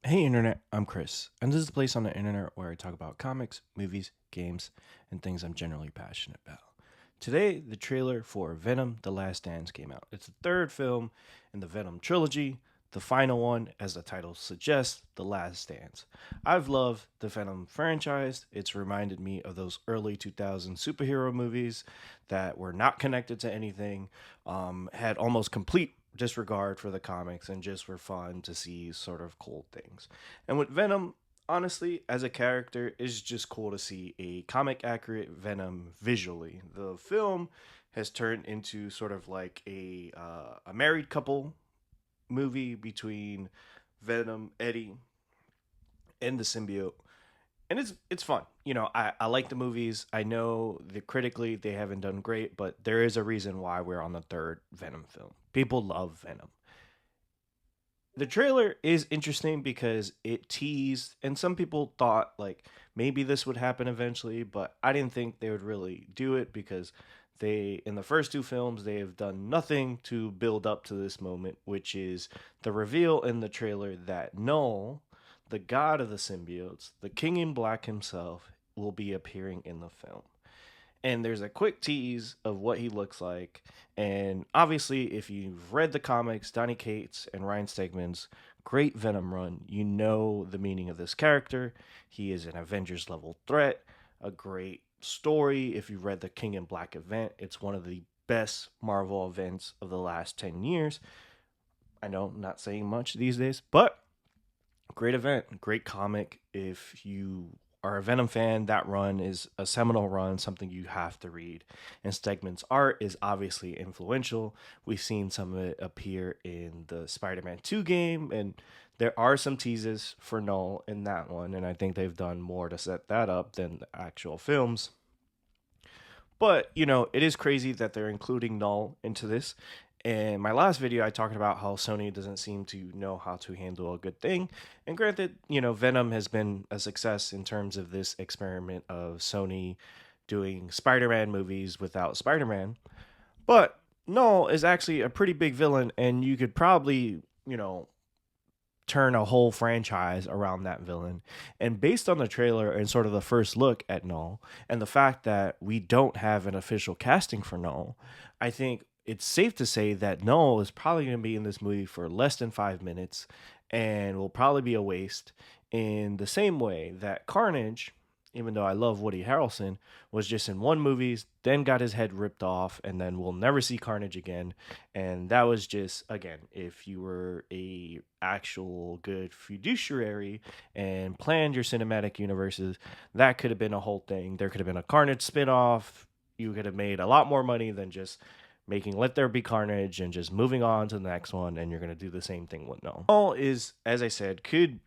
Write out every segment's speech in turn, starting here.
Hey Internet, I'm Chris, and this is the place on the internet where I talk about comics, movies, games, and things I'm generally passionate about. Today, the trailer for Venom: The Last Dance came out. It's the third film in the Venom trilogy, the final one, as the title suggests, The Last Dance. I've loved the Venom franchise. It's reminded me of those early 2000 superhero movies that were not connected to anything, had almost complete disregard for the comics, and just were fun to see sort of cool things. And with Venom, honestly, as a character, it's just cool to see a comic accurate Venom visually. The film has turned into sort of like a married couple movie between Venom, Eddie, and the symbiote. And it's fun. I like the movies. I know that critically they haven't done great, but there is a reason why we're on the third Venom film. People love Venom. The trailer is interesting because it teased, and some people thought like maybe this would happen eventually, but I didn't think they would really do it because they, in the first two films, they have done nothing to build up to this moment, which is the reveal in the trailer that Knull, the god of the symbiotes, the king in black himself, will be appearing in the film. And there's a quick tease of what he looks like. And obviously, if you've read the comics, Donny Cates and Ryan Stegman's great Venom run, you know the meaning of this character. He is an Avengers level threat, a great story. If you've read the King in Black event, it's one of the best Marvel events of the last 10 years. I know, I'm not saying much these days, but great event, great comic. If you are a Venom fan, that run is a seminal run, something you have to read. And Stegman's art is obviously influential. We've seen some of it appear in the Spider-Man 2 game, and there are some teases for Knull in that one, and I think they've done more to set that up than the actual films. But, it is crazy that they're including Knull into this. In my last video, I talked about how Sony doesn't seem to know how to handle a good thing. And granted, Venom has been a success in terms of this experiment of Sony doing Spider Man movies without Spider Man. But Knull is actually a pretty big villain, and you could probably, turn a whole franchise around that villain. And based on the trailer and sort of the first look at Knull, and the fact that we don't have an official casting for Knull, I think it's safe to say that Knull is probably going to be in this movie for less than 5 minutes and will probably be a waste in the same way that Carnage, even though I love Woody Harrelson, was just in one movie, then got his head ripped off, and then we'll never see Carnage again. And that was just, again, if you were a actual good fiduciary and planned your cinematic universes, that could have been a whole thing. There could have been a Carnage spinoff. You could have made a lot more money than just making Let There Be Carnage and just moving on to the next one, and you're gonna do the same thing with No. All is, as I said,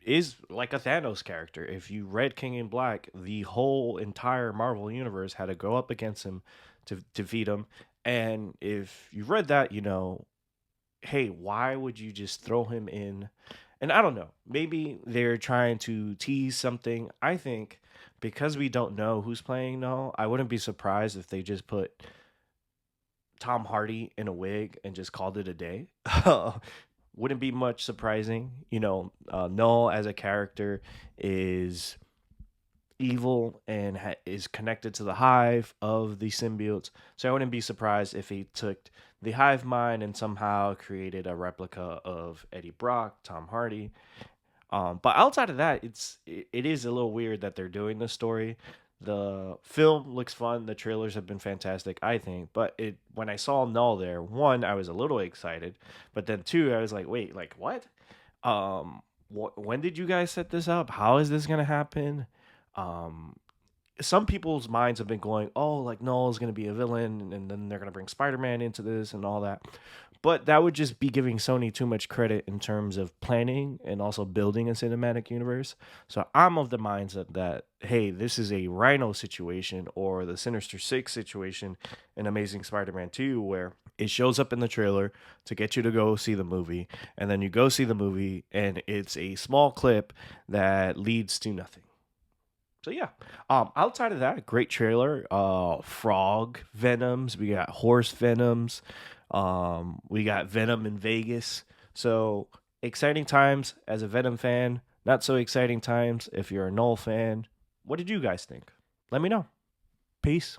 is like a Thanos character. If you read King in Black, the whole entire Marvel universe had to go up against him to defeat him. And if you've read that, hey, why would you just throw him in? And I don't know, maybe they're trying to tease something. I think because we don't know who's playing No, I wouldn't be surprised if they just put Tom Hardy in a wig and just called it a day. Wouldn't be much surprising. Null as a character is evil and is connected to the hive of the symbiotes. So I wouldn't be surprised if he took the hive mind and somehow created a replica of Eddie Brock, Tom Hardy. But outside of that, it is a little weird that they're doing this story. The film looks fun. The trailers have been fantastic, I think. But when I saw Null there, one, I was a little excited, but then two, I was like, wait, like what? When did you guys set this up? How is this gonna happen? Um, some people's minds have been going, oh, like Null is going to be a villain, and then they're going to bring Spider-Man into this and all that. But that would just be giving Sony too much credit in terms of planning and also building a cinematic universe. So I'm of the mindset that, hey, this is a Rhino situation or the Sinister Six situation in Amazing Spider-Man 2, where it shows up in the trailer to get you to go see the movie, and then you go see the movie, and it's a small clip that leads to nothing. So yeah, outside of that, great trailer. Frog Venoms. We got horse Venoms. We got Venom in Vegas. So Exciting times as a Venom fan, not so exciting times if you're a Knull fan. What did you guys think? Let me know. Peace.